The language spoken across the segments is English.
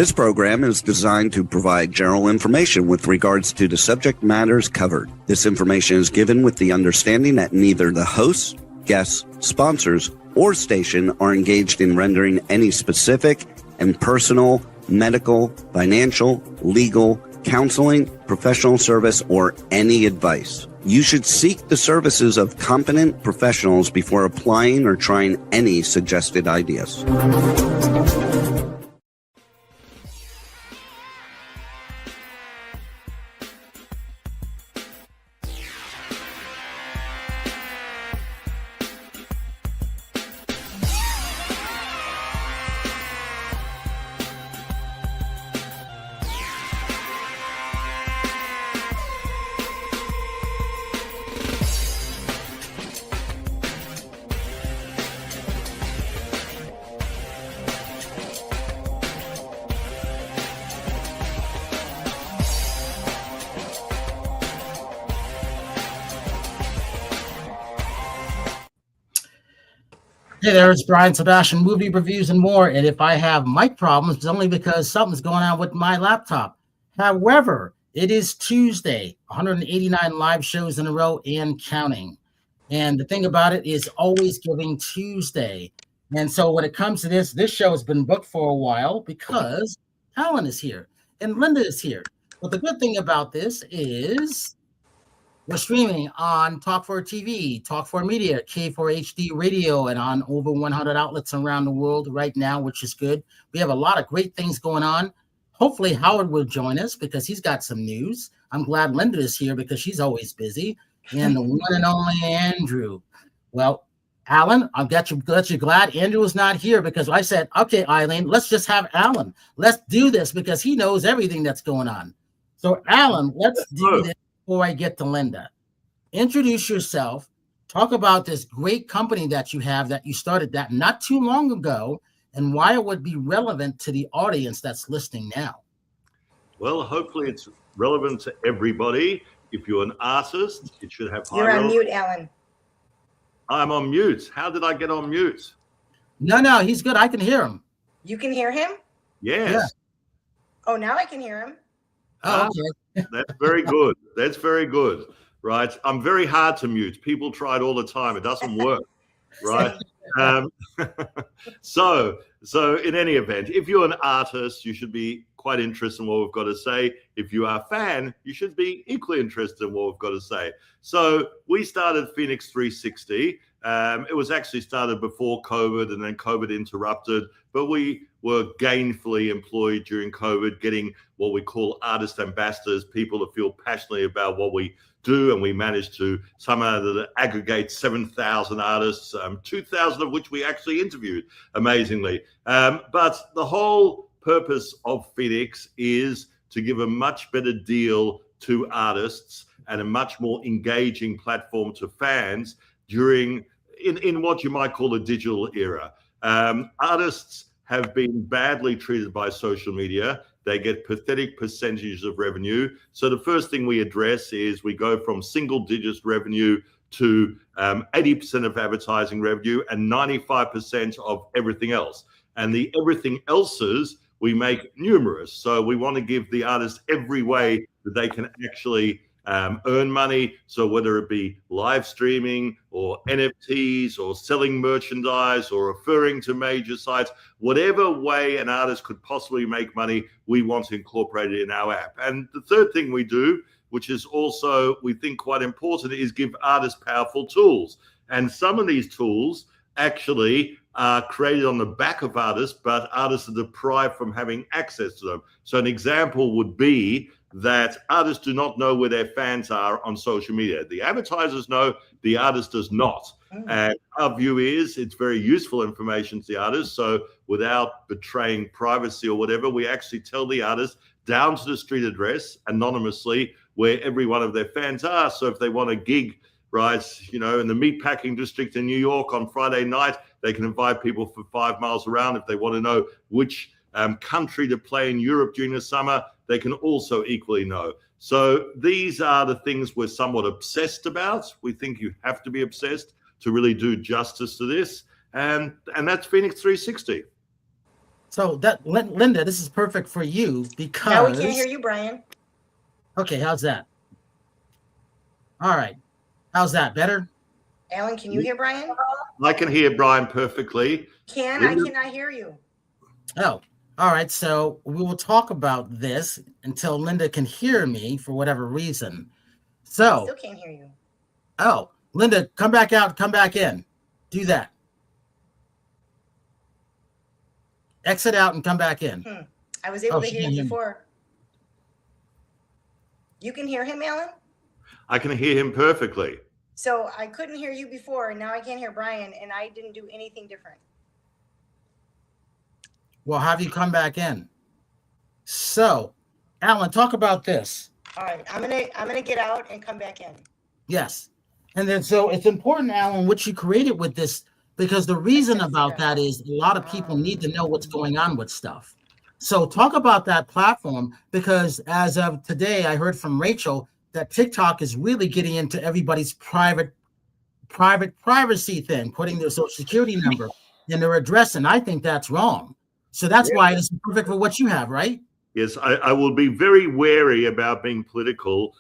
This program is designed to provide general information with regards to the subject matters covered. This information is given with the understanding that neither the hosts, guests, sponsors, or station are engaged in rendering any specific and personal, medical, financial, legal, counseling, professional service, or any advice. You should seek the services of competent professionals before applying or trying any suggested ideas. Hey there, it's Brian Sebastian, movie reviews and more. And if I have mic problems, it's only because something's going on with my laptop. However, it is Tuesday, 189 live shows in a row and counting. And the thing about it is always Giving Tuesday. And so when it comes to this show has been booked for a while because Allan is here and Linda is here. But the good thing about this is we're streaming on Talk4 TV, Talk4 Media, K4HD Radio, and on over 100 outlets around the world right now, which is good. We have a lot of great things going on. Hopefully Howard will join us because he's got some news. I'm glad Linda is here because she's always busy. And the one and only Andrew. Well, Allan, I'm glad you're glad Andrew is not here because I said, okay, Eileen, let's just have Allan. Let's do this because he knows everything that's going on. So, Allan, let's do this. Before I get to Linda, introduce yourself, talk about this great company that you have that you started that not too long ago and why it would be relevant to the audience that's listening now. Well, hopefully it's relevant to everybody. If you're an artist, it should have You're on mute, Allan. I'm on mute. How did I get on mute? No, he's good. I can hear him. You can hear him? Yes. Yeah. Oh, now I can hear him. Oh, okay. That's very good. That's very good. Right. I'm very hard to mute. People try it all the time. It doesn't work. Right. So in any event, if you're an artist, you should be quite interested in what we've got to say. If you are a fan, you should be equally interested in what we've got to say. So we started FENIX360. It was actually started before COVID and then COVID interrupted, but we were gainfully employed during COVID, getting what we call artist ambassadors, people that feel passionately about what we do, and we managed to somehow aggregate 7,000 artists, 2,000 of which we actually interviewed, amazingly. But the whole purpose of FENIX is to give a much better deal to artists and a much more engaging platform to fans during in what you might call a digital era. Artists have been badly treated by social media. They get pathetic percentages of revenue. So the first thing we address is we go from single digits revenue to 80% of advertising revenue and 95% of everything else. And the everything else's we make numerous. So we want to give the artists every way that they can actually earn money. So whether it be live streaming or NFTs or selling merchandise or referring to major sites, whatever way an artist could possibly make money, we want to incorporate it in our app. And the third thing we do, which is also, we think, quite important, is give artists powerful tools. And some of these tools actually are created on the back of artists, but artists are deprived from having access to them. So an example would be that artists do not know where their fans are on social media. The advertisers know, the artist does not. And our view is it's very useful information to the artist. So without betraying privacy or whatever, we actually tell the artist down to the street address anonymously where every one of their fans are. So if they want a gig, right, you know, in the meatpacking district in New York on Friday night, they can invite people for 5 miles around. If they want to know which country to play in Europe during the summer, they can also equally know. So these are the things we're somewhat obsessed about. We think you have to be obsessed to really do justice to this. And that's FENIX360. So that Linda, this is perfect for you because Now we can't hear you, Brian. Okay, how's that? All right. How's that? Better? Alan, can you hear Brian? I can hear Brian perfectly. I cannot hear you. Oh, all right. So we will talk about this until Linda can hear me for whatever reason. So Still can't hear you. Oh, Linda, come back out, come back in. Do that. Exit out and come back in. I was able to hear you before. You can hear him, Alan? I can hear him perfectly. So I couldn't hear you before, and now I can't hear Brian, and I didn't do anything different. Well, have you come back in? So, Alan, talk about this. All right, I'm gonna get out and come back in. Yes. And then so it's important, Alan, what you created with this, because the reason about that is a lot of people need to know what's going on with stuff. So talk about that platform, because as of today, I heard from Rachel that TikTok is really getting into everybody's private privacy thing, putting their social security number and their address. And I think that's wrong. So that's why it's perfect for what you have, right? Yes, I will be very wary about being political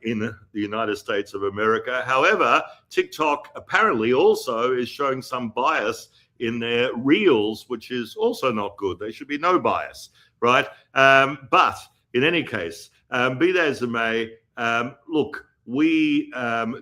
in the United States of America. However, TikTok apparently also is showing some bias in their reels, which is also not good. There should be no bias, right? But in any case, be that as it may, look, we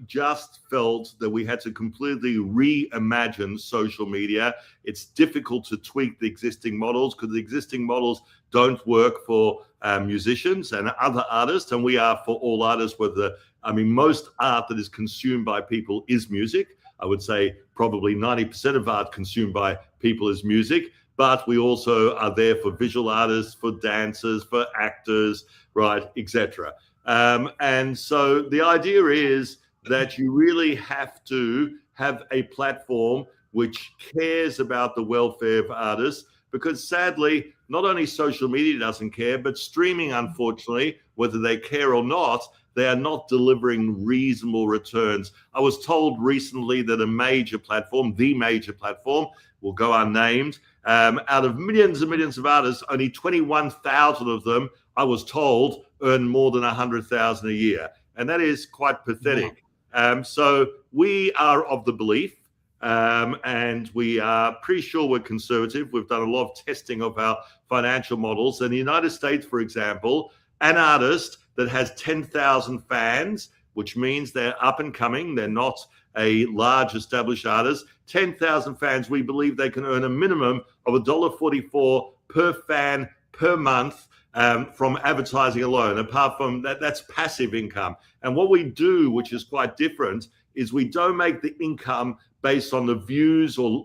just felt that we had to completely reimagine social media. It's difficult to tweak the existing models because the existing models don't work for musicians and other artists, and we are for all artists. Most art that is consumed by people is music. I would say probably 90% of art consumed by people is music, but we also are there for visual artists, for dancers, for actors, right, etc. And so the idea is that you really have to have a platform which cares about the welfare of artists, because sadly, not only social media doesn't care, but streaming, unfortunately, whether they care or not, they are not delivering reasonable returns. I was told recently that the major platform, will go unnamed, out of millions and millions of artists, only 21,000 of them, I was told, earn more than 100,000 a year. And that is quite pathetic. So we are of the belief, and we are pretty sure we're conservative. We've done a lot of testing of our financial models. In the United States, for example, an artist that has 10,000 fans, which means they're up and coming, they're not a large established artist, 10,000 fans, we believe they can earn a minimum of $1.44 per fan per month from advertising alone. Apart from that, that's passive income. And what we do, which is quite different, is we don't make the income based on the views or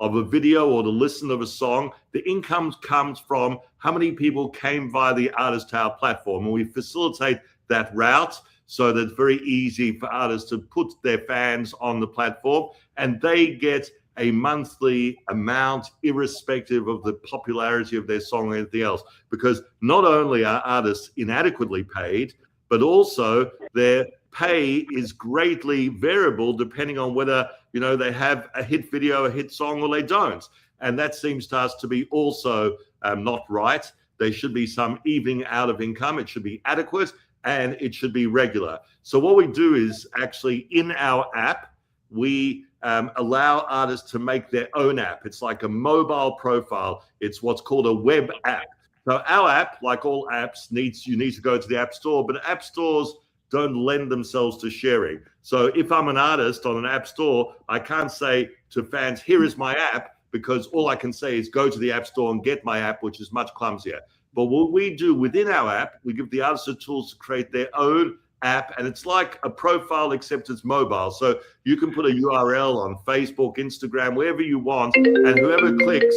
of a video or the listen of a song. The income comes from how many people came via the Artist Tower platform, and we facilitate that route so that it's very easy for artists to put their fans on the platform, and they get a monthly amount irrespective of the popularity of their song or anything else. Because not only are artists inadequately paid, but also their pay is greatly variable depending on whether, they have a hit video, a hit song, or they don't. And that seems to us to be also not right. There should be some evening out of income. It should be adequate and it should be regular. So what we do is actually in our app, we allow artists to make their own app. It's like a mobile profile. It's what's called a web app. So our app, like all apps, you need to go to the App Store, but app stores don't lend themselves to sharing. So if I'm an artist on an app store, I can't say to fans, here is my app, because all I can say is go to the App Store and get my app, which is much clumsier. But what we do within our app, we give the artists the tools to create their own app, and it's like a profile except it's mobile. So you can put a URL on Facebook, Instagram, wherever you want, and whoever clicks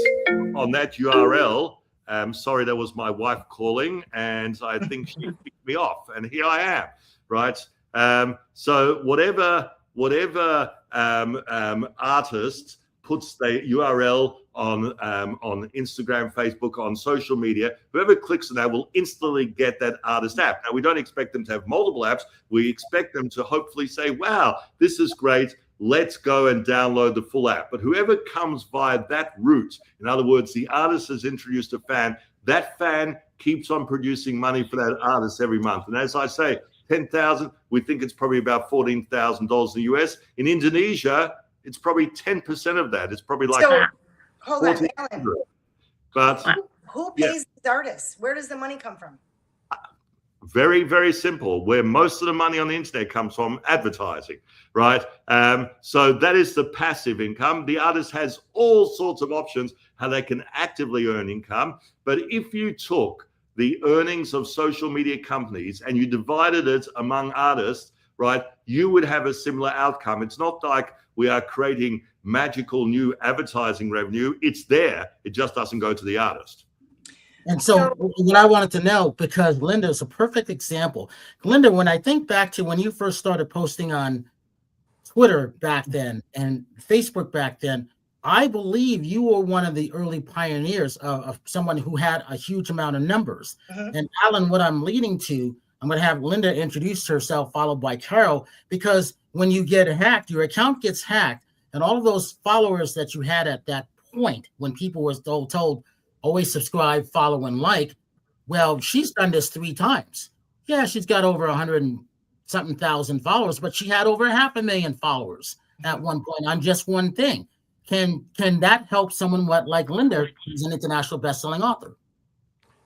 on that URL, sorry, that was my wife calling, and I think she picked me off, and here I am, right? So whatever artist puts the URL on Instagram, Facebook, on social media, whoever clicks on that will instantly get that artist app. Now, we don't expect them to have multiple apps. We expect them to hopefully say, wow, this is great. let's go and download the full app. But whoever comes via that route, in other words, the artist has introduced a fan, that fan keeps on producing money for that artist every month. And as I say, 10,000, we think it's probably about $14,000 in the US. In Indonesia, it's probably 10% of that. It's probably like, so hold on, Allan. But who pays these artists? Where does the money come from? very, very simple. Where most of the money on the internet comes from, advertising, right? So that is the passive income. The artist has all sorts of options how they can actively earn income. But if you took the earnings of social media companies and you divided it among artists, right, you would have a similar outcome. It's not like we are creating magical new advertising revenue. It's there. It just doesn't go to the artist. And so what I wanted to know, because Linda is a perfect example. Linda, when I think back to when you first started posting on Twitter back then and Facebook back then, I believe you were one of the early pioneers of someone who had a huge amount of numbers. And Allan, what I'm leading to, I'm going to have Linda introduce herself, followed by Carol, because when you get hacked, your account gets hacked, and all of those followers that you had at that point, when people were told always subscribe, follow, and like. Well, she's done this 3 times. Yeah, she's got over 100 and something thousand followers, but she had over 500,000 followers at one point on just one thing. Can that help someone like Linda, who's an international best-selling author?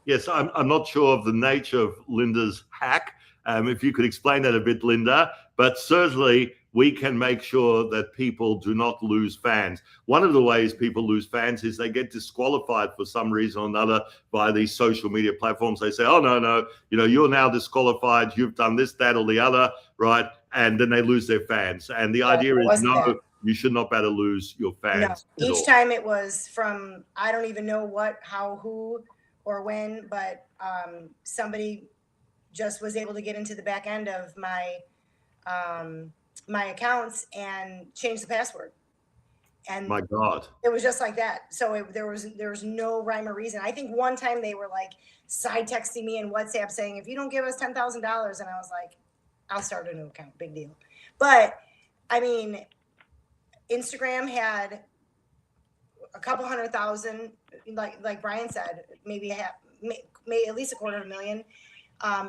Yes, I'm not sure of the nature of Linda's hack. If you could explain that a bit, Linda, but certainly we can make sure that people do not lose fans. One of the ways people lose fans is they get disqualified for some reason or another by these social media platforms. They say, oh, no, you're now disqualified. You've done this, that, or the other, right? And then they lose their fans. And the idea is, no, you should not better lose your fans. No. Each time it was from, I don't even know what, how, who, or when, but somebody just was able to get into the back end of my my accounts and change the password. And my God, it was just like that. So there was no rhyme or reason. I think one time they were like side texting me in WhatsApp saying, if you don't give us $10,000, and I was like, I'll start a new account, big deal. But I mean, Instagram had a couple 100,000, like Brian said, maybe at least 250,000.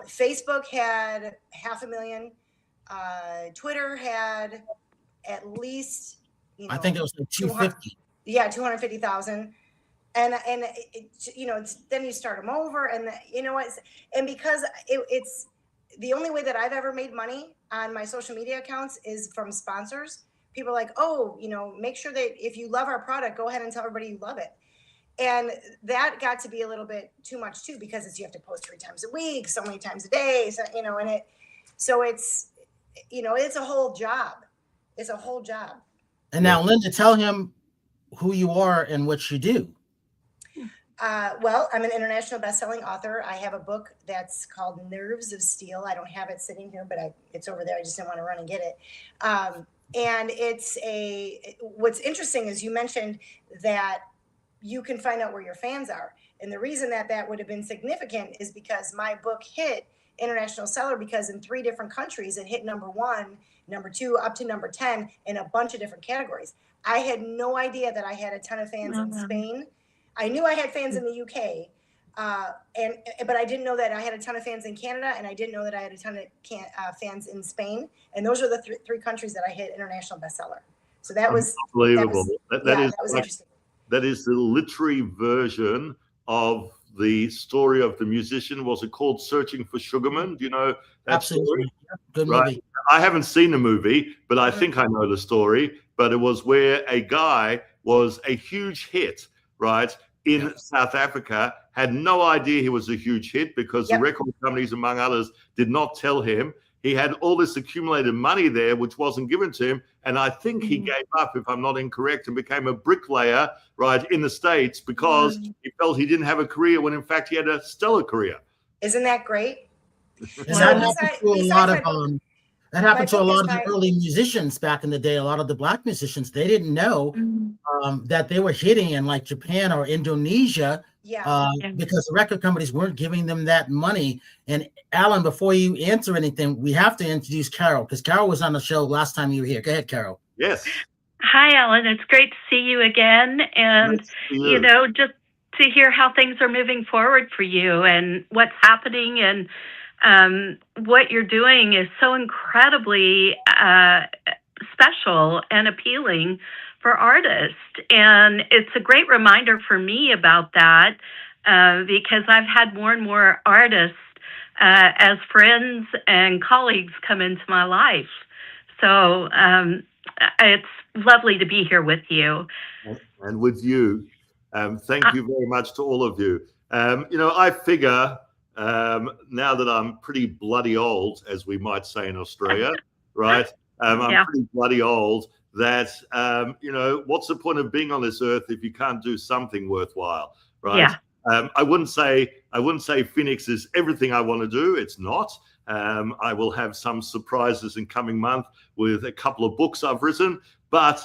Facebook had 500,000. Twitter had at least, I think it was like 250. Yeah, 250,000. And then you start them over, and and because it's the only way that I've ever made money on my social media accounts is from sponsors. People are like, oh, make sure that if you love our product, go ahead and tell everybody you love it. And that got to be a little bit too much too, because you have to post 3 times a week, so many times a day. So, it's a whole job. It's a whole job. And now, Linda, tell him who you are and what you do. Well, I'm an international best-selling author. I have a book that's called Nerves of Steel. I don't have it sitting here, but it's over there. I just didn't want to run and get it. And what's interesting is you mentioned that you can find out where your fans are. And the reason that would have been significant is because my book hit international seller, because in 3 different countries, it hit #1, #2, up to #10 in a bunch of different categories. I had no idea that I had a ton of fans in Spain. I knew I had fans in the UK, but I didn't know that I had a ton of fans in Canada, and I didn't know that I had a ton of fans in Spain. And those are the 3 countries that I hit international bestseller. So that was unbelievable. That was interesting. That is the literary version of the story of the musician. Was it called Searching for Sugarman? Do you know that Absolutely. story? Good right. movie. I haven't seen the movie, but I think I know the story. But it was where a guy was a huge hit, right, in South Africa, had no idea he was a huge hit because the record companies, among others, did not tell him. He had all this accumulated money there, which wasn't given to him. And I think he gave up, if I'm not incorrect, and became a bricklayer, right, in the States because he felt he didn't have a career when, in fact, he had a stellar career. Isn't that great? That happened to a lot of the early musicians back in the day. A lot of the Black musicians, they didn't know that they were hitting in like Japan or Indonesia because the record companies weren't giving them that money. And Allan, before you answer anything, we have to introduce Carol, because Carol was on the show last time you were here. Go ahead, Carol. Yes. Hi, Alan. It's great to see you again. And, just to hear how things are moving forward for you and what's happening and what you're doing is so incredibly special and appealing for artists. And it's a great reminder for me about that because I've had more and more artists as friends and colleagues come into my life. So it's lovely to be here with you. And with you. Thank you very much to all of you. I figure now that I'm pretty bloody old, as we might say in Australia, right? I'm pretty bloody old that, what's the point of being on this earth if you can't do something worthwhile, right? Yeah. I wouldn't say Phoenix is everything I want to do. It's not. I will have some surprises in coming month with a couple of books I've written, but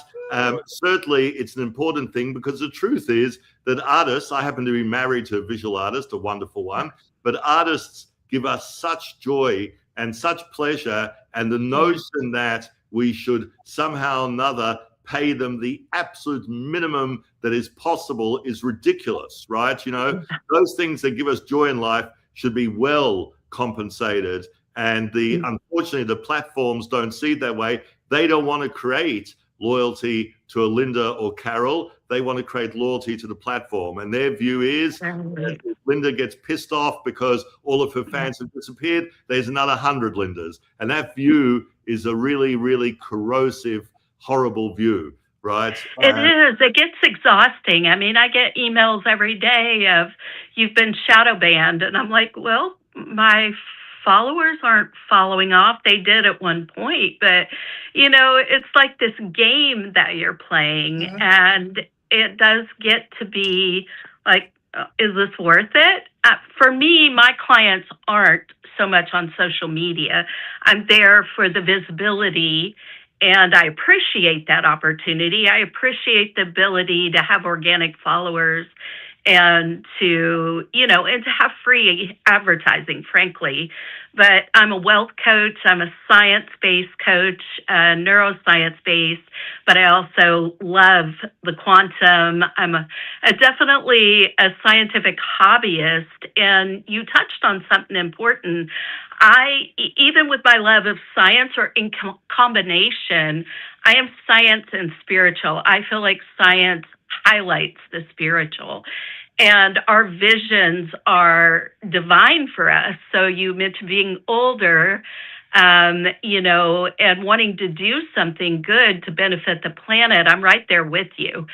certainly it's an important thing because the truth is that artists, I happen to be married to a visual artist, a wonderful one, but artists give us such joy and such pleasure, and the notion that we should somehow or another pay them the absolute minimum that is possible is ridiculous, right? Those things that give us joy in life should be well compensated. And unfortunately, the platforms don't see it that way. They don't want to create loyalty to a Linda or Carol. They want to create loyalty to the platform. And their view is that if Linda gets pissed off because all of her fans have disappeared, there's another 100 Lindas. And that view is a really, really corrosive, horrible view, right? It is. It gets exhausting. I mean, I get emails every day of, you've been shadow banned. And I'm like, well, my followers aren't following off. They did at one point, but it's like this game that you're playing, and it does get to be like, is this worth it? For me, my clients aren't so much on social media. I'm there for the visibility, and I appreciate that opportunity. I appreciate the ability to have organic followers and to have free advertising, frankly. But I'm a wealth coach. I'm a science-based coach, neuroscience-based, but I also love the quantum. I'm definitely a scientific hobbyist, and you touched on something important. Even with my love of science or in combination, I am science and spiritual. I feel like science highlights the spiritual, and our visions are divine for us. So you mentioned being older, and wanting to do something good to benefit the planet. I'm right there with you.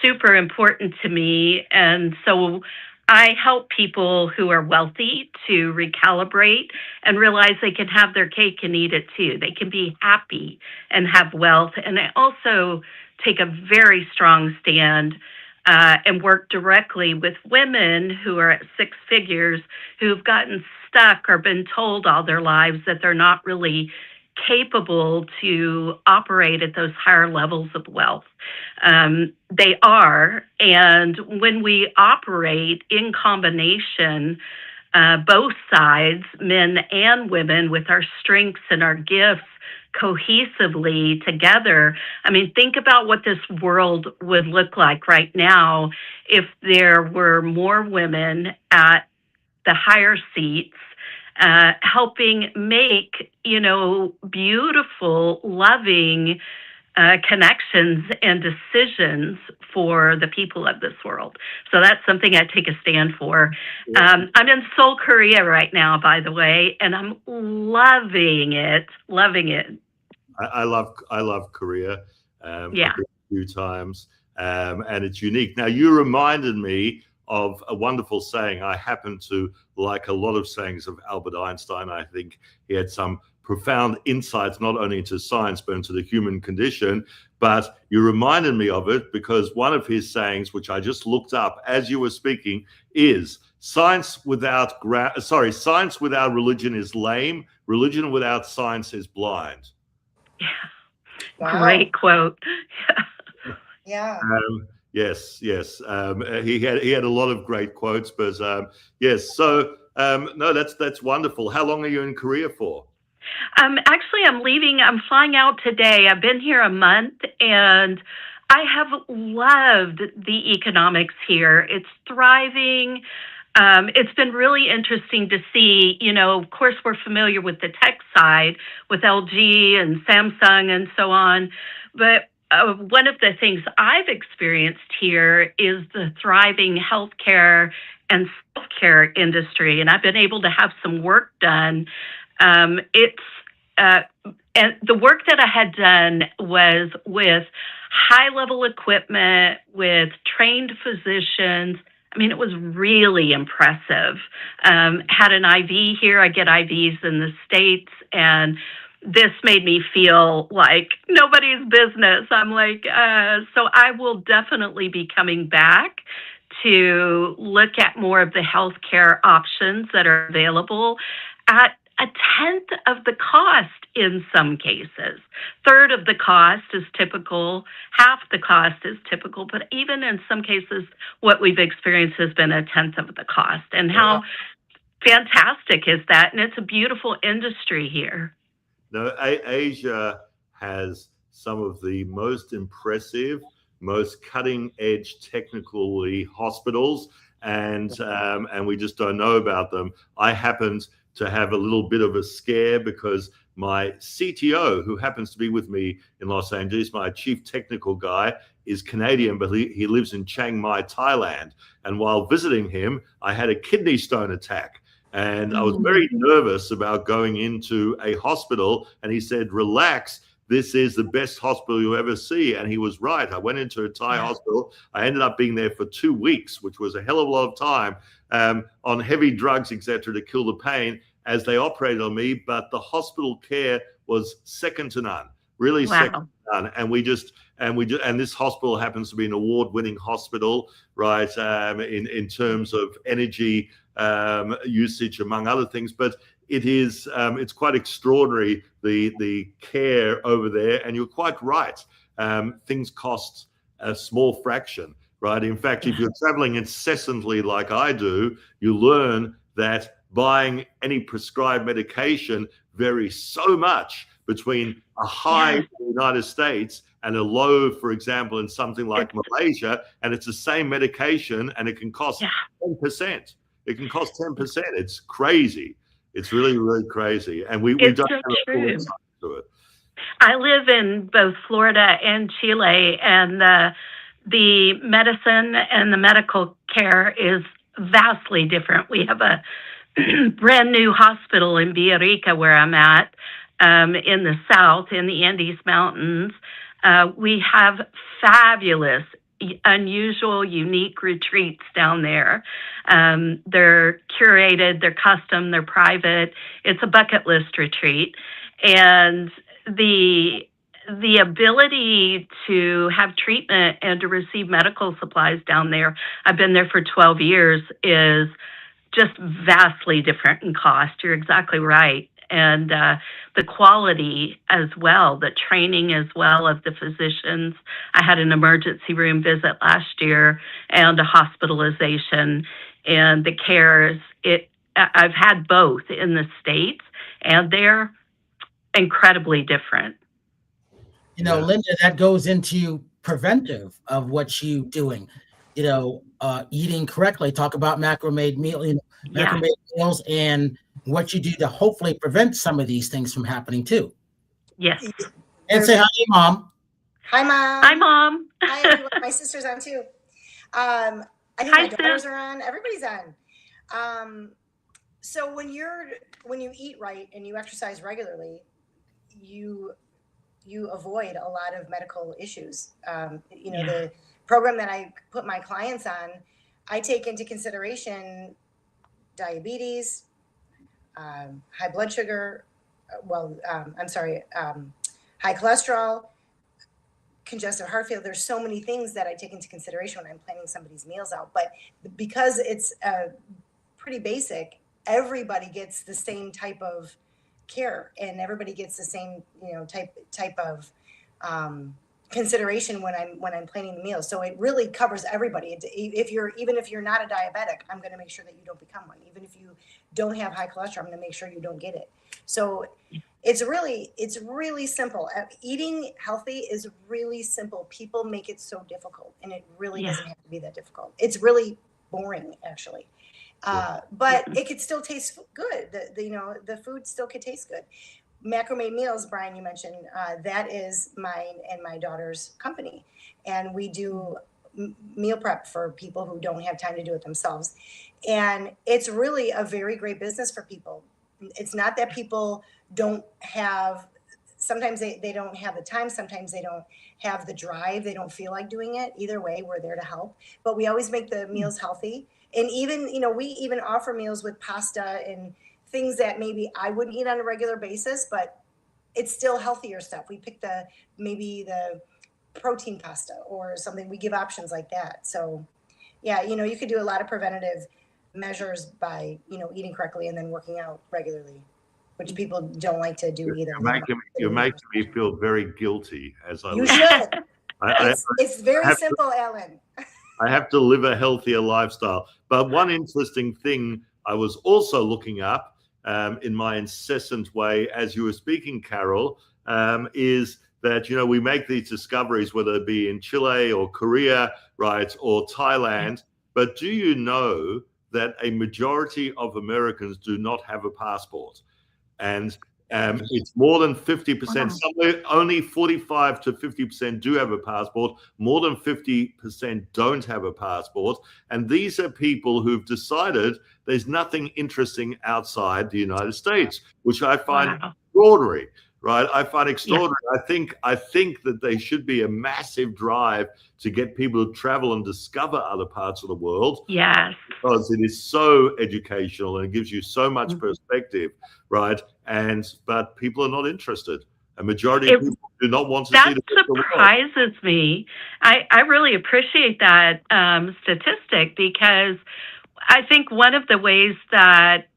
Super important to me. And so I help people who are wealthy to recalibrate and realize they can have their cake and eat it too. They can be happy and have wealth. And I also take a very strong stand and work directly with women who are at six figures who've gotten stuck or been told all their lives that they're not really capable to operate at those higher levels of wealth. They are, and when we operate in combination, both sides, men and women, with our strengths and our gifts cohesively together. I mean, think about what this world would look like right now if there were more women at the higher seats, helping make, beautiful, loving connections and decisions for the people of this world. So that's something I take a stand for. I'm in Seoul, Korea right now, by the way, and I'm loving it. I love Korea. I've been a few times, and it's unique. Now, you reminded me of a wonderful saying. I happen to like a lot of sayings of Albert Einstein. I think he had some profound insights, not only into science, but into the human condition. But you reminded me of it because one of his sayings, which I just looked up as you were speaking, is science without religion is lame. Religion without science is blind. Yeah. Wow. Great quote. Yeah. Yes. He had a lot of great quotes, but yes. So no, that's wonderful. How long are you in Korea for? Actually, I'm leaving. I'm flying out today. I've been here a month, and I have loved the economics here. It's thriving. It's been really interesting to see, of course, we're familiar with the tech side with LG and Samsung and so on. But one of the things I've experienced here is the thriving healthcare and self-care industry. And I've been able to have some work done. And the work that I had done was with high-level equipment, with trained physicians. I mean, it was really impressive. Had an IV here. I get IVs in the States, and this made me feel like nobody's business. I'm like, so I will definitely be coming back to look at more of the healthcare options that are available at a tenth of the cost in some cases. Third of the cost is typical, half the cost is typical, but even in some cases, what we've experienced has been a tenth of the cost. And how fantastic is that? And it's a beautiful industry here. No, Asia has some of the most impressive, most cutting-edge technically hospitals, and we just don't know about them. I happened to have a little bit of a scare because my CTO, who happens to be with me in Los Angeles, my chief technical guy, is Canadian, but he lives in Chiang Mai, Thailand. And while visiting him, I had a kidney stone attack. And I was very nervous about going into a hospital. And he said, relax, this is the best hospital you'll ever see. And he was right. I went into a Thai hospital. I ended up being there for 2 weeks, which was a hell of a lot of time, on heavy drugs, etc., to kill the pain as they operated on me. But the hospital care was second to none, really second to none. And this hospital happens to be an award-winning hospital, right? In terms of energy usage, among other things. But it's quite extraordinary, the care over there. And you're quite right. Things cost a small fraction, right? In fact, if you're traveling incessantly like I do, you learn that buying any prescribed medication varies so much between a high in the United States and a low, for example, in something like Malaysia, and it's the same medication and it can cost 10%. It can cost 10%. It's crazy. It's really, really crazy. And we don't have a full insight to it. I live in both Florida and Chile, and the medicine and the medical care is vastly different. We have a brand new hospital in Villarrica, where I'm at, in the south, in the Andes Mountains. We have fabulous, unusual, unique retreats down there. They're curated, they're custom, they're private. It's a bucket list retreat. And the ability to have treatment and to receive medical supplies down there, I've been there for 12 years, is just vastly different in cost. You're exactly right. And the quality as well, the training as well of the physicians. I had an emergency room visit last year and a hospitalization, and the care I've had both in the States, and they're incredibly different. Linda, that goes into preventive of what you doing. Eating correctly. Talk about macro-made meals and what you do to hopefully prevent some of these things from happening too. Yes. And say hi, Mom. Hi, Mom. Hi, Mom. Hi, everyone. My sister's on too. I think my daughters are on. Everybody's on. So when you eat right and you exercise regularly, you avoid a lot of medical issues. The program that I put my clients on, I take into consideration diabetes, high blood sugar, high cholesterol, congestive heart failure. There's so many things that I take into consideration when I'm planning somebody's meals out. But because it's pretty basic, everybody gets the same type of care, and everybody gets the same type of consideration when I'm planning the meals. So it really covers everybody. Even if you're not a diabetic, I'm going to make sure that you don't become one. Even if you don't have high cholesterol, I'm going to make sure you don't get it. So It's really simple. Eating healthy is really simple. People make it so difficult, and it really doesn't have to be that difficult. It's really boring, actually. But it could still taste good. The food still could taste good. Macrame Meals, Brian, you mentioned, that is mine and my daughter's company. And we do meal prep for people who don't have time to do it themselves. And it's really a very great business for people. It's not that people don't have, sometimes they don't have the time, sometimes they don't have the drive, they don't feel like doing it. Either way, we're there to help. But we always make the meals healthy. And even, we even offer meals with pasta and things that maybe I wouldn't eat on a regular basis, but it's still healthier stuff. We pick maybe the protein pasta or something. We give options like that. So yeah, you could do a lot of preventative measures by, eating correctly and then working out regularly, which people don't like to do either. You're making me feel very guilty as I You should. It's very simple, Allan. I have to live a healthier lifestyle. But one interesting thing I was also looking up in my incessant way as you were speaking, Carol, is that, we make these discoveries, whether it be in Chile or Korea, right, or Thailand. But do you know that a majority of Americans do not have a passport? And it's more than 50%. Somewhere only 45 to 50% do have a passport. More than 50% don't have a passport. And these are people who've decided there's nothing interesting outside the United States, which I find extraordinary. Right, I find extraordinary. I think that there should be a massive drive to get people to travel and discover other parts of the world. Yes, because it is so educational and it gives you so much perspective, right? But people are not interested. A majority of people do not want to see the world. That surprises me. I really appreciate that statistic, because I think one of the ways that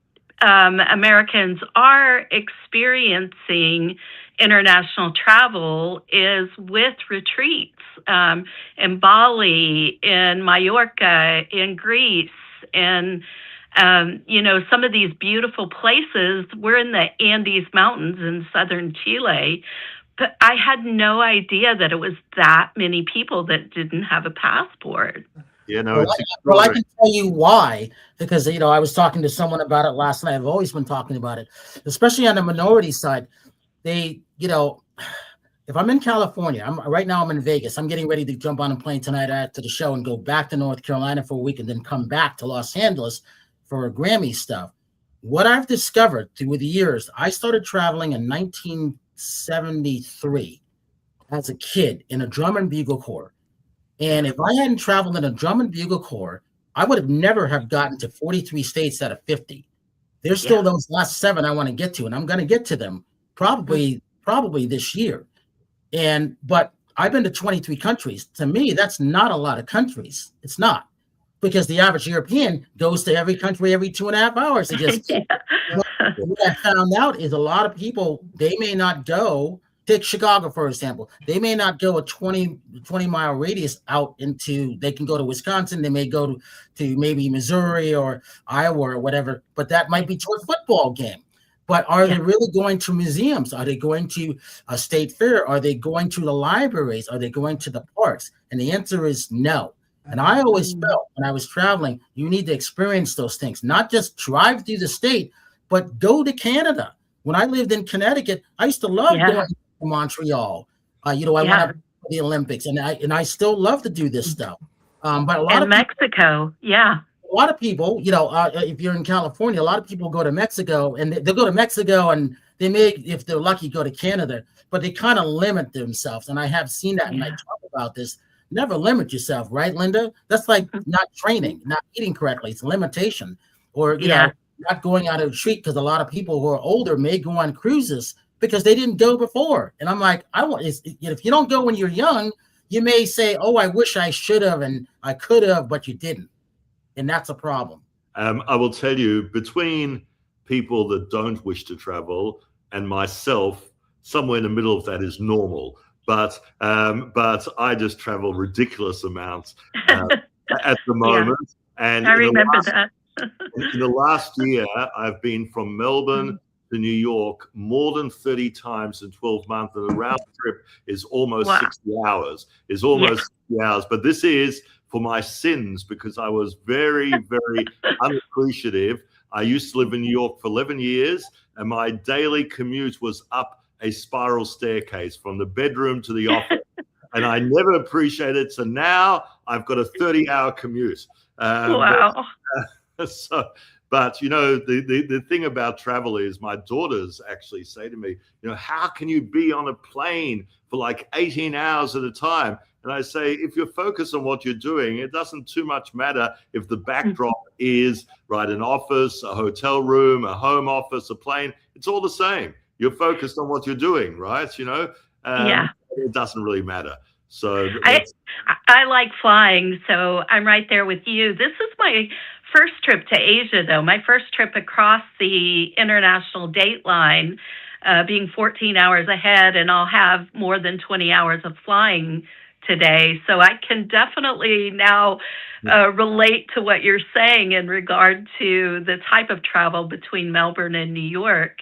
Americans are experiencing international travel is with retreats in Bali, in Mallorca, in Greece, and some of these beautiful places. We're in the Andes Mountains in southern Chile, but I had no idea that it was that many people that didn't have a passport. Well, I can tell you why, because, I was talking to someone about it last night. I've always been talking about it, especially on the minority side. They, if I'm in California, right now I'm in Vegas. I'm getting ready to jump on a plane tonight after the show and go back to North Carolina for a week and then come back to Los Angeles for Grammy stuff. What I've discovered through the years, I started traveling in 1973 as a kid in a drum and bugle corps. And if I hadn't traveled in a drum and bugle corps, I would have never have gotten to 43 states out of 50. There's still those last 7 I want to get to, and I'm going to get to them probably this year. But I've been to 23 countries. To me, that's not a lot of countries. It's not, because the average European goes to every country every 2.5 hours. What I found out is a lot of people, they may not go. Take Chicago, for example. They may not go a 20-mile radius out into, they can go to Wisconsin. They may go to maybe Missouri or Iowa or whatever, but that might be to a football game. But are they really going to museums? Are they going to a state fair? Are they going to the libraries? Are they going to the parks? And the answer is no. And I always felt when I was traveling, you need to experience those things, not just drive through the state, but go to Canada. When I lived in Connecticut, I used to love going to Montreal. I went up to the Olympics, and I still love to do this stuff. But a lot of Mexico, a lot of people, if you're in California, a lot of people go to Mexico, and they'll go to Mexico, and they may, if they're lucky, go to Canada, but they kind of limit themselves. And I have seen that, and I talk about this. Never limit yourself, right, Linda? That's like not training, not eating correctly. It's a limitation, or not going out of the street, because a lot of people who are older may go on cruises because they didn't go before. And I'm like, if you don't go when you're young, you may say, oh, I wish I should have and I could have, but you didn't. And that's a problem. I will tell you, between people that don't wish to travel and myself, somewhere in the middle of that is normal. But I just travel ridiculous amounts at the moment. And I remember that. In the last year, I've been from Melbourne to New York more than 30 times in 12 months, and the round trip is almost 60 hours. Is almost 60 hours. But this is for my sins, because I was very, very unappreciative. I used to live in New York for 11 years, and my daily commute was up a spiral staircase from the bedroom to the office. And I never appreciated it. So now I've got a 30-hour commute. Wow. But you know, the thing about travel is, my daughters actually say to me, you know, how can you be on a plane for like 18 hours at a time? And I say, if you're focused on what you're doing, it doesn't too much matter if the backdrop is an office, a hotel room, a home office, a plane. It's all the same. You're focused on what you're doing, right? You know, it doesn't really matter. So I like flying, so I'm right there with you. This is my first trip to Asia, though. My first trip across the international date line, being 14 hours ahead, and I'll have more than 20 hours of flying today. So I can definitely now relate to what you're saying in regard to the type of travel between Melbourne and New York.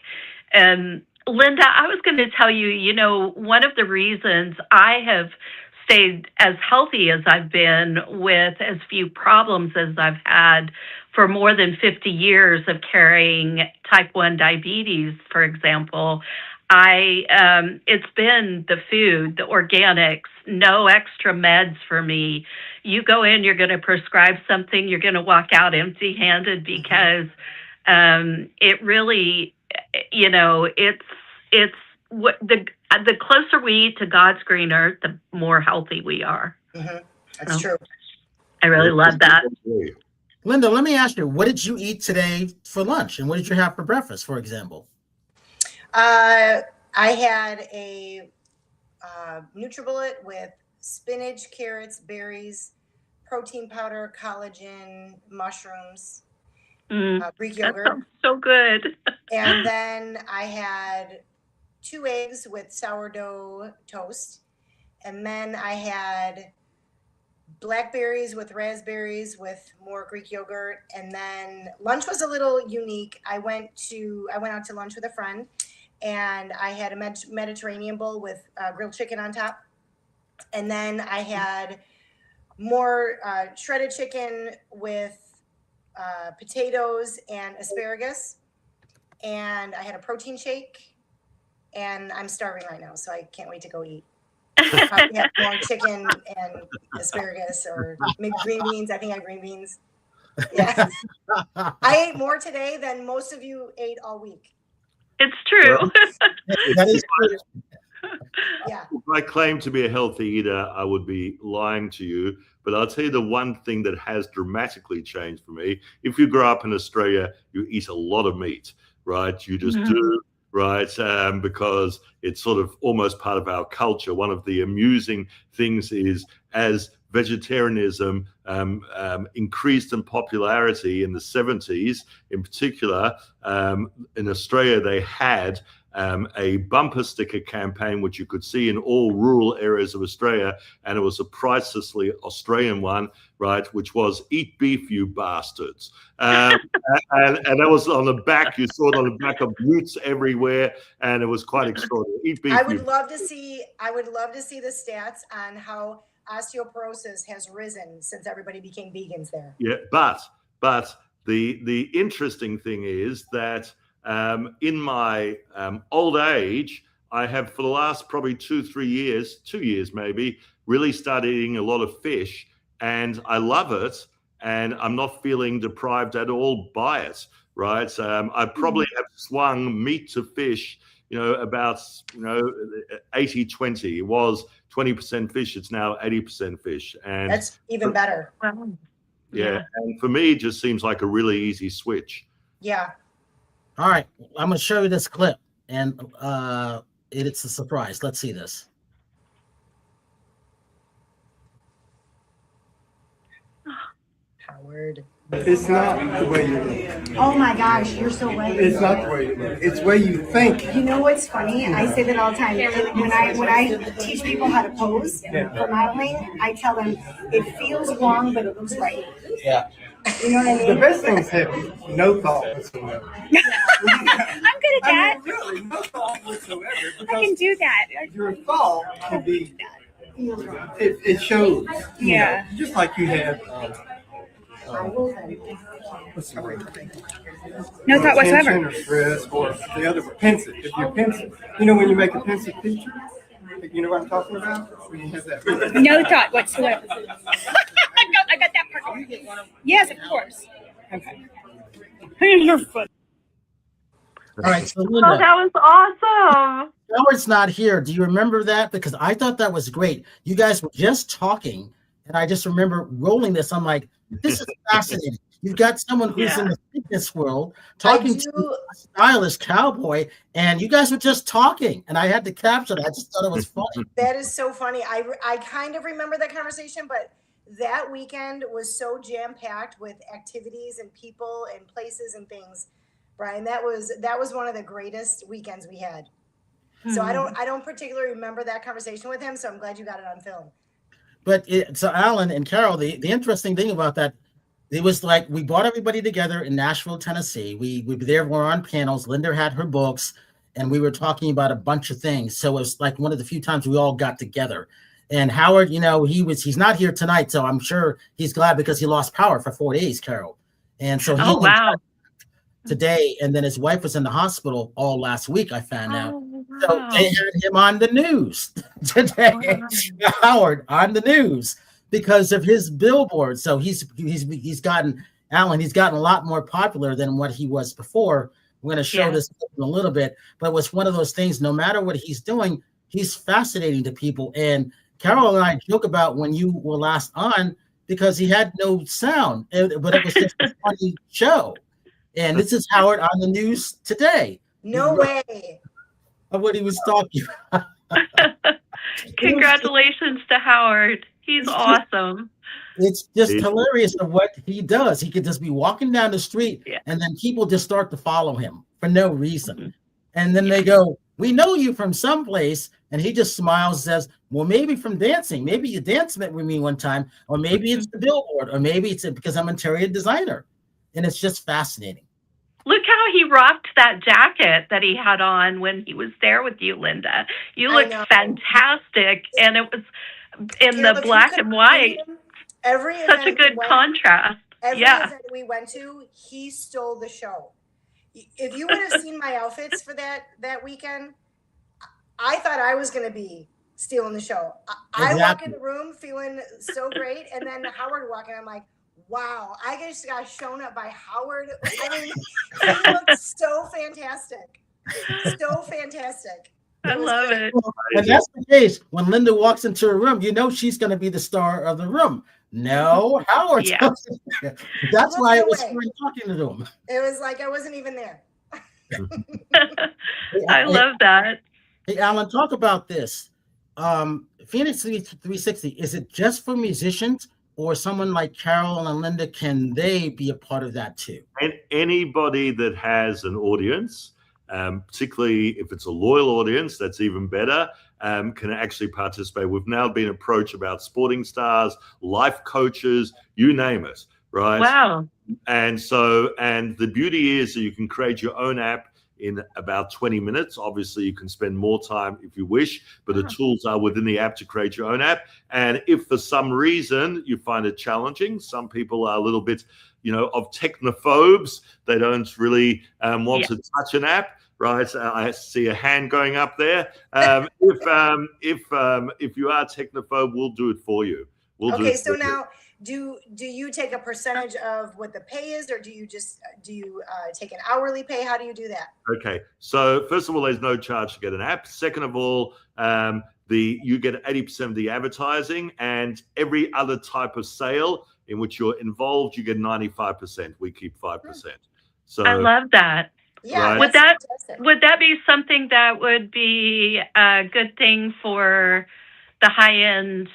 And Linda, I was going to tell you, you know, one of the reasons I have stayed as healthy as I've been with as few problems as I've had for more than 50 years of carrying type 1 diabetes, for example, it's been the food, the organics, no extra meds for me. You go in, you're going to prescribe something, you're going to walk out empty-handed, because it really, you know, it's what the closer we eat to God's green earth, the more healthy we are. That's true. I really love that. Linda, let me ask you, what did you eat today for lunch, and what did you have for breakfast, for example? I had a NutriBullet with spinach, carrots, berries, protein powder, collagen, mushrooms, Greek yogurt. That sounds so good. And then I had 2 eggs with sourdough toast. And then I had blackberries with raspberries with more Greek yogurt. And then lunch was a little unique. I went out to lunch with a friend, and I had a Mediterranean bowl with grilled chicken on top. And then I had more shredded chicken with potatoes and asparagus. And I had a protein shake. And I'm starving right now, so I can't wait to go eat. I have more chicken and asparagus, or maybe green beans. I think I have green beans. Yeah. I ate more today than most of you ate all week. It's true. That is true. Yeah. If I claim to be a healthy eater, I would be lying to you. But I'll tell you the one thing that has dramatically changed for me. If you grow up in Australia, you eat a lot of meat, right? You just do. Right, because it's sort of almost part of our culture. One of the amusing things is, as vegetarianism increased in popularity in the 70s, in particular, in Australia, they had a bumper sticker campaign, which you could see in all rural areas of Australia, and it was a pricelessly Australian one, right, which was "Eat beef, you bastards," and that was on the back. You saw it on the back of boots everywhere, and it was quite extraordinary. Eat beef. I would love to see the stats on how osteoporosis has risen since everybody became vegans there. Yeah, but the interesting thing is that in my old age, I have, for the last probably 2 years maybe, really started eating a lot of fish, and I love it, and I'm not feeling deprived at all by it, right? I probably have swung meat to fish, about 80-20. It was 20% fish, it's now 80% fish. And that's even better. Yeah, and for me, it just seems like a really easy switch. Yeah. All right, I'm going to show you this clip, and it's a surprise. Let's see this. word. It's not the way you look. Oh my gosh, you're so right. It's not the way you look. It's the way you think. You know what's funny? I say that all the time. When I teach people how to pose for modeling, I tell them it feels wrong, but it looks right. Yeah. You know what I mean? The best thing is having no thought whatsoever. I'm good at that. I mean, really, no thought whatsoever. I can do that. Your thought can be, it shows. Yeah. You know, just like you have, what's the word? No thought whatsoever. Tension or stress, or the other word, pensive. If you're pensive, you know when you make a pensive picture, you know what I'm talking about? When you have that. No thought whatsoever. I got that part. Yes, of course. Okay. You're funny. All right, so Oh, Linda, that was awesome. Howard's not here. Do you remember that? Because I thought that was great. You guys were just talking, and I just remember rolling this. I'm like, this is fascinating. You've got someone who's in the fitness world talking to a stylish cowboy, and you guys were just talking, and I had to capture it. I just thought it was funny. That is so funny. I kind of remember that conversation, but that weekend was so jam-packed with activities and people and places and things. Brian, that was one of the greatest weekends we had. So I don't particularly remember that conversation with him, so I'm glad you got it on film. But so Allan and Carol, the interesting thing about that, it was like we brought everybody together in Nashville, Tennessee. We were on panels. Linda had her books, and we were talking about a bunch of things. So it was like one of the few times we all got together. And Howard, you know, he's not here tonight, so I'm sure he's glad because he lost power for 4 days, Carol. And so he today, and then his wife was in the hospital all last week, I found out. Wow. So they had him on the news today, Howard on the news because of his billboard. So he's gotten, Allan, he's gotten a lot more popular than what he was before. We're going to show this in a little bit, but it was one of those things, no matter what he's doing, he's fascinating to people. And Carol and I joke about when you were last on because he had no sound, but it was just a funny show. And this is Howard on the news today. No way. Of what he was talking about. Congratulations to Howard. He's awesome. It's just hilarious of what he does. He could just be walking down the street and then people just start to follow him for no reason. And then they go, we know you from someplace. And he just smiles and says, well, maybe from dancing. Maybe you danced with me one time. Or maybe it's the billboard. Or maybe it's because I'm an interior designer. And it's just fascinating. Look how he rocked that jacket that he had on when he was there with you, Linda. You looked fantastic. And it was in the black and white. Such a good contrast. Every event we went to, he stole the show. If you would have seen my outfits for that weekend, I thought I was going to be stealing the show. I walk in the room feeling so great, and then Howard walking, I'm like, wow, I just got shown up by Howard. I mean, he looked so fantastic. So fantastic. I love it. And that's the case. When Linda walks into a room, you know she's going to be the star of the room. No, Howard. That's why it was fun talking to him. It was like I wasn't even there. I love that. Hey, Allan, talk about this. Phoenix 360, is it just for musicians or someone like Carol and Linda, can they be a part of that too? And anybody that has an audience, particularly if it's a loyal audience, that's even better, can actually participate. We've now been approached about sporting stars, life coaches, you name it, right? Wow. And the beauty is that you can create your own app in about 20 minutes. Obviously, you can spend more time if you wish, but the tools are within the app to create your own app. And if for some reason you find it challenging, some people are a little bit, of technophobes. They don't really want to touch an app, right? I see a hand going up there. If you are technophobe, we'll do it for you. So now, do you take a percentage of what the pay is, or do you take an hourly pay? How do you do that? Okay, so first of all, there's no charge to get an app. Second of all, you get 80% of the advertising, and every other type of sale in which you're involved, you get 95%. We keep 5%. So I love that. Yeah, would that be something that would be a good thing for the high-end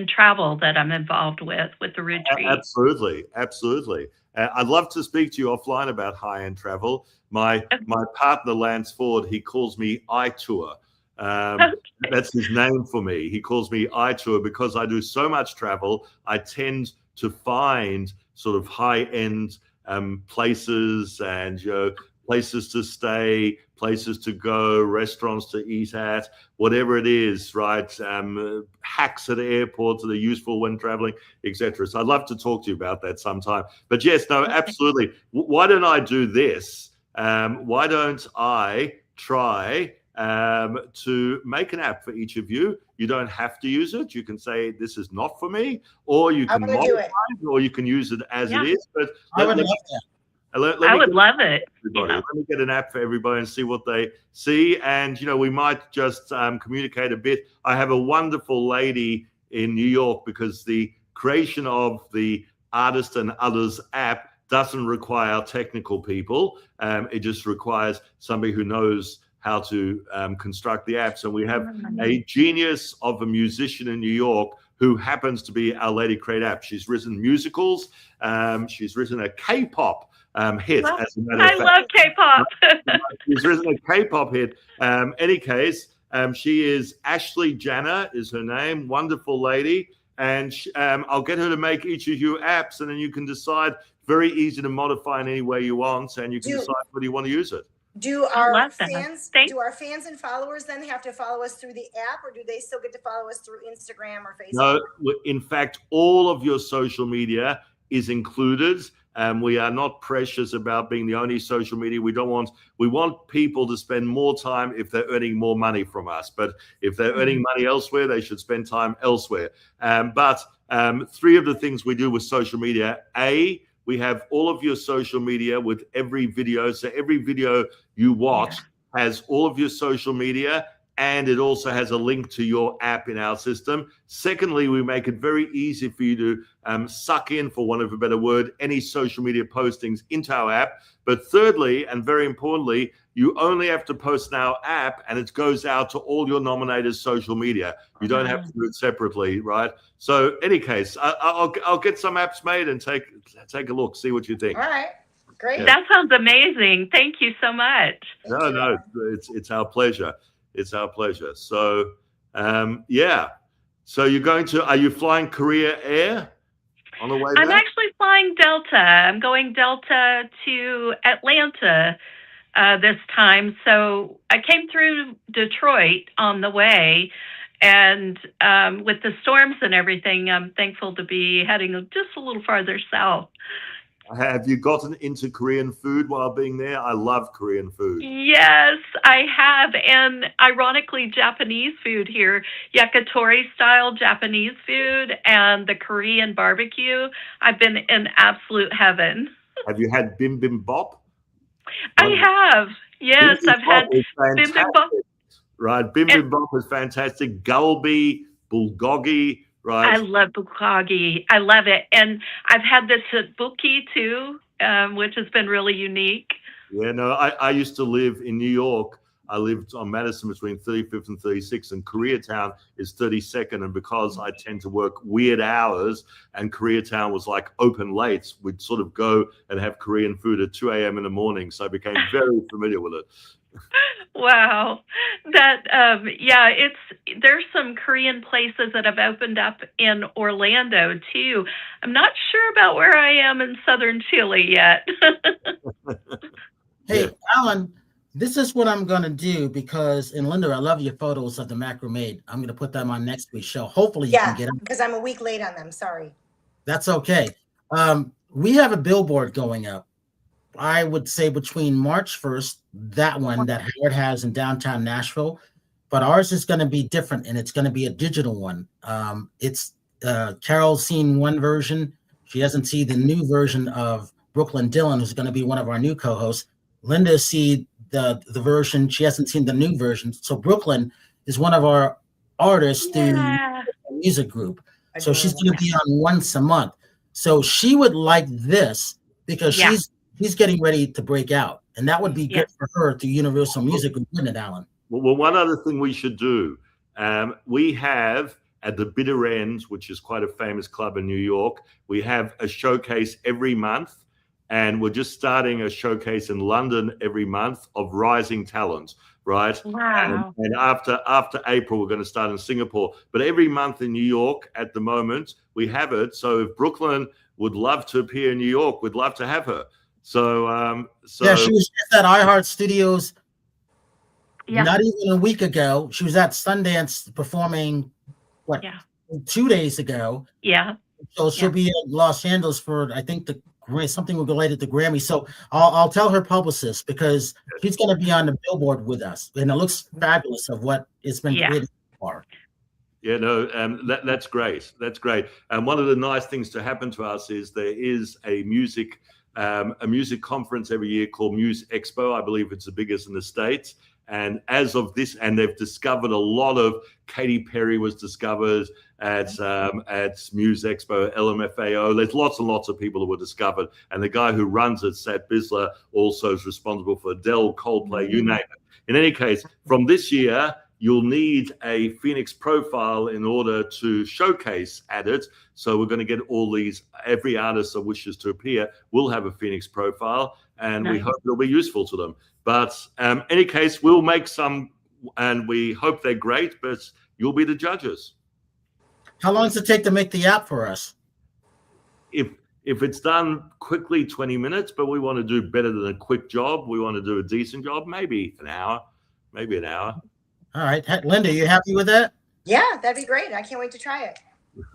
travel that I'm involved with the retreat. Absolutely, absolutely. I'd love to speak to you offline about high-end travel. My partner, Lance Ford, he calls me iTour. That's his name for me. He calls me iTour because I do so much travel. I tend to find sort of high-end places and places to stay, places to go, restaurants to eat at, whatever it is, right? Hacks at airports that are useful when traveling, etc. So I'd love to talk to you about that sometime. But yes, no, absolutely. Why don't I do this? Why don't I try to make an app for each of you? You don't have to use it. You can say this is not for me, or you can modify it, or you can use it as it is. But I would love that. I would love it. Let me get an app for everybody and see what they see. And, we might just communicate a bit. I have a wonderful lady in New York because the creation of the Artist and Others app doesn't require technical people. It just requires somebody who knows how to construct the apps. And we have a genius of a musician in New York who happens to be our Lady Create app. She's written musicals. She's written a K-pop hit. Well, as a matter of fact. I love K-pop. She's written a K-pop hit. Any case, she is Ashley Janner is her name. Wonderful lady. And I'll get her to make each of you apps, and then you can decide. Very easy to modify in any way you want, and you can decide whether you want to use it. Do our fans and followers then have to follow us through the app, or do they still get to follow us through Instagram or Facebook? No, in fact, all of your social media is included. We are not precious about being the only social media. We want people to spend more time if they're earning more money from us. But if they're earning money elsewhere, they should spend time elsewhere. But three of the things we do with social media: we have all of your social media with every video. So every video you watch has all of your social media, and it also has a link to your app in our system. Secondly, we make it very easy for you to suck in, for want of a better word, any social media postings into our app. But thirdly, and very importantly, you only have to post in our app, and it goes out to all your nominators' social media. You don't have to do it separately, right? So, any case, I'll get some apps made and take a look, see what you think. All right, great. Yeah. That sounds amazing. Thank you so much. No, it's our pleasure. It's our pleasure. So, So are you flying Korea Air on the way back? I'm actually flying Delta. I'm going Delta to Atlanta this time. So I came through Detroit on the way, and with the storms and everything, I'm thankful to be heading just a little farther south. Have you gotten into Korean food while being there? I love Korean food. Yes, I have. And ironically, Japanese food here, yakitori style Japanese food and the Korean barbecue. I've been in absolute heaven. Have you had bibimbap? I have. Yes, I've had bibimbap. Right, bibimbap is fantastic. Galbi, bulgogi. Right. I love bulgogi. I love it. And I've had this tteokbokki too, which has been really unique. Yeah, no, I used to live in New York. I lived on Madison between 35th and 36th, and Koreatown is 32nd. And because I tend to work weird hours, and Koreatown was like open late, we'd sort of go and have Korean food at 2 a.m. in the morning. So I became very familiar with it. Wow. There's some Korean places that have opened up in Orlando too. I'm not sure about where I am in southern Chile yet. Hey, Allan, this is what I'm going to do, because, and Linda, I love your photos of the macrame. I'm going to put them on next week's show. Hopefully you can get them. Because I'm a week late on them. Sorry. That's okay. We have a billboard going up, I would say between March 1st, that one that Howard has in downtown Nashville, but ours is going to be different, and it's going to be a digital one. It's Carol's seen one version. She hasn't seen the new version of Brooklyn Dillon, who's going to be one of our new co-hosts. Linda see the version. She hasn't seen the new version. So Brooklyn is one of our artists through the music group. So she's going to be on once a month. So she would like this because she's getting ready to break out, and that would be good for her through Universal Music Group, wouldn't it, Allan? Well, one other thing we should do, We have at the Bitter End, which is quite a famous club in New York, we have a showcase every month. And we're just starting a showcase in London every month of rising talent, right? Wow. And after April, we're going to start in Singapore. But every month in New York at the moment, we have it. So if Brooklyn would love to appear in New York, we'd love to have her. So, yeah, she was just at iHeart Studios Yeah. not even a week ago. She was at Sundance performing, what, Yeah. 2 days ago. Yeah. So she'll be in Los Angeles for, I think, something related to Grammy. So I'll tell her publicist, because she's going to be on the billboard with us, and it looks fabulous of what it's been created so far. Yeah, no, that's great. That's great. And one of the nice things to happen to us is there is a music conference every year called Muse Expo. I believe it's the biggest in the States. And as of this, and they've discovered a lot of, Katy Perry was discovered at Muse Expo, LMFAO. There's lots and lots of people who were discovered. And the guy who runs it, Sat Bisler, also is responsible for Adele, Coldplay, you name it. In any case, from this year, you'll need a Phoenix profile in order to showcase at it. So we're going to get every artist that wishes to appear will have a Phoenix profile, and we hope it'll be useful to them. But any case, we'll make some, and we hope they're great, but you'll be the judges. How long does it take to make the app for us? If it's done quickly, 20 minutes, but we want to do better than a quick job. We want to do a decent job, maybe an hour. All right. Linda, you happy with that? Yeah, that'd be great. I can't wait to try it.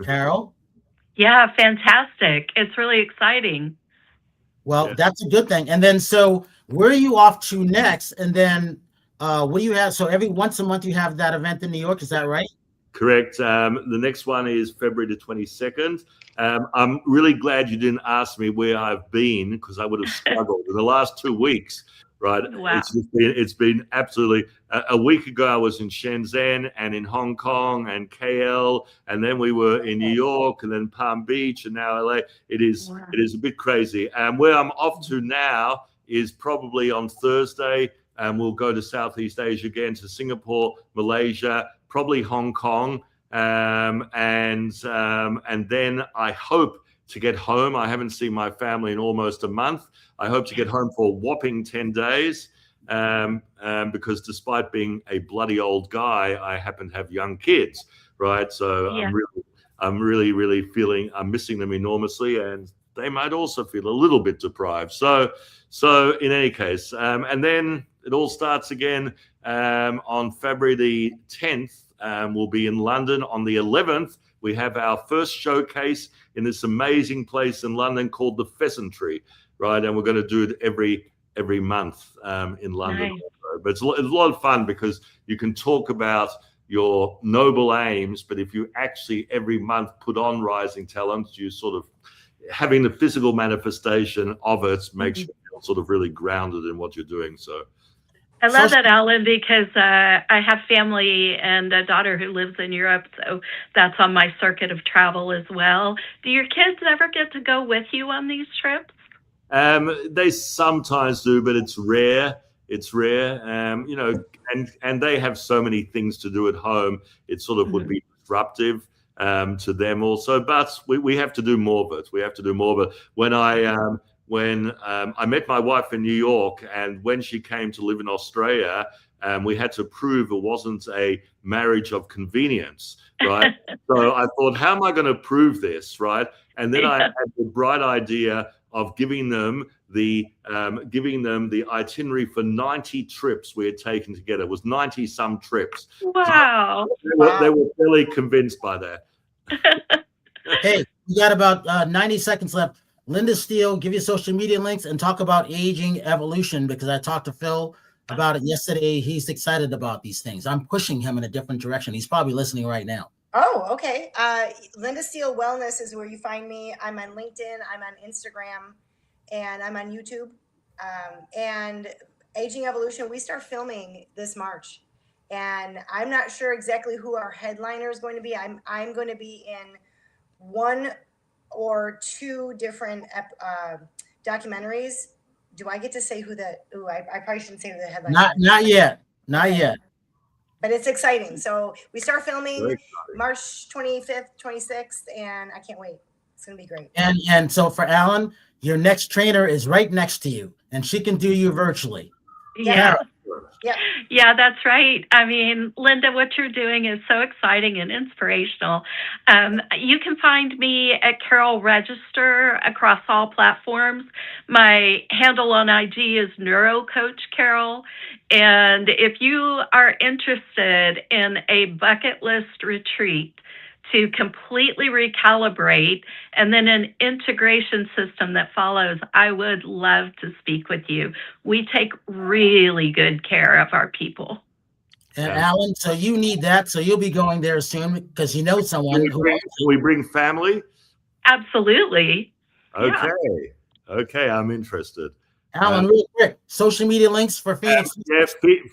Carol? Yeah, fantastic. It's really exciting. Well, that's a good thing. And then, so where are you off to next? And then what do you have? So every once a month you have that event in New York. Is that right? Correct. The next one is February the 22nd. I'm really glad you didn't ask me where I've been, because I would have struggled in the last 2 weeks. Right. Wow. It's been absolutely. A week ago, I was in Shenzhen and in Hong Kong and KL, and then we were in New York and then Palm Beach and now LA. It is a bit crazy. And where I'm off to now is probably on Thursday, and we'll go to Southeast Asia again, to Singapore, Malaysia, probably Hong Kong, and then I hope to get home. I haven't seen my family in almost a month. I hope to get home for a whopping 10 days because despite being a bloody old guy, I happen to have young kids, right? So I'm really feeling, I'm missing them enormously, and they might also feel a little bit deprived. So in any case, and then it all starts again on February the 10th. We'll be in London on the 11th. We have our first showcase in this amazing place in London called the Pheasantry, right? And we're going to do it every month in London. Nice. But it's a lot of fun because you can talk about your noble aims, but if you actually every month put on rising talent, you sort of having the physical manifestation of it makes you feel sort of really grounded in what you're doing. So I love that, Allan, because I have family and a daughter who lives in Europe, so that's on my circuit of travel as well. Do your kids ever get to go with you on these trips? They sometimes do, but it's rare. It's rare, you know, and they have so many things to do at home. It sort of would be disruptive to them also. But we have to do more of it. We have to do more of it. When I met my wife in New York, and when she came to live in Australia, we had to prove it wasn't a marriage of convenience, right? So I thought, how am I going to prove this, right? And then I had the bright idea of giving them the itinerary for 90 trips we had taken together. It was 90 some trips. Wow. So they were fairly convinced by that. Hey, we got about 90 seconds left. Linda Steele, give your social media links and talk about aging evolution, because I talked to Phil about it yesterday. He's excited about these things. I'm pushing him in a different direction. He's probably listening right now. Oh, okay. Linda Steele Wellness is where you find me. I'm on LinkedIn, I'm on Instagram, and I'm on YouTube. And Aging Evolution, we start filming this March. And I'm not sure exactly who our headliner is going to be. I'm going to be in 1 or 2 different documentaries. Do I get to say who that? I probably shouldn't say who the headliner is. Not yet. Not yet. but it's exciting. So we start filming Very exciting. March 25th, 26th, and I can't wait. It's going to be great. And so for Allan, your next trainer is right next to you, and she can do you virtually. Yeah. Yeah. Yeah, that's right. I mean, Linda, what you're doing is so exciting and inspirational. You can find me at Carol Register across all platforms. My handle on IG is NeuroCoach Carol. And if you are interested in a bucket list retreat to completely recalibrate and then an integration system that follows, I would love to speak with you. We take really good care of our people. And Allan, so you need that. So you'll be going there soon because you know someone. We bring family? Absolutely. Okay. Yeah. Okay, I'm interested. Allan, real quick, social media links for Phoenix. Yeah,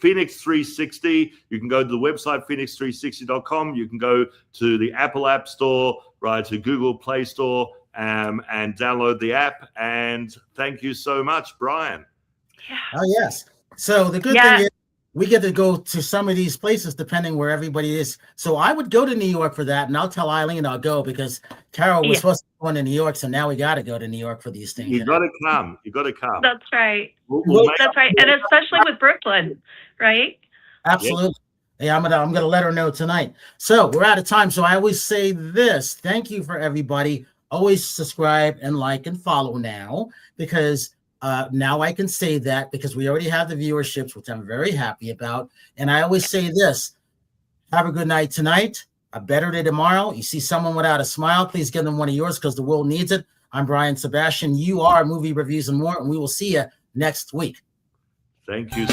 FENIX360. You can go to the website, FENIX360.com. You can go to the Apple App Store, right, to Google Play Store, and download the app. And thank you so much, Brian. Yeah. Oh, yes. So the good thing is we get to go to some of these places depending where everybody is. So I would go to New York for that, and I'll tell Eileen I'll go because Carol was supposed to go to New York, so now we got to go to New York for these things. You got to come. You got to come. That's right. We'll That's right. And especially with Brooklyn, right? Absolutely. Yeah, I'm gonna let her know tonight. So we're out of time. So I always say this. Thank you for everybody. Always subscribe and like and follow now, because now I can say that because we already have the viewerships, which I'm very happy about. And I always say this: have a good night tonight, a better day tomorrow. You see someone without a smile, please give them one of yours because the world needs it. I'm Brian Sebastian. You are Movie Reviews and More, and we will see you next week. Thank you.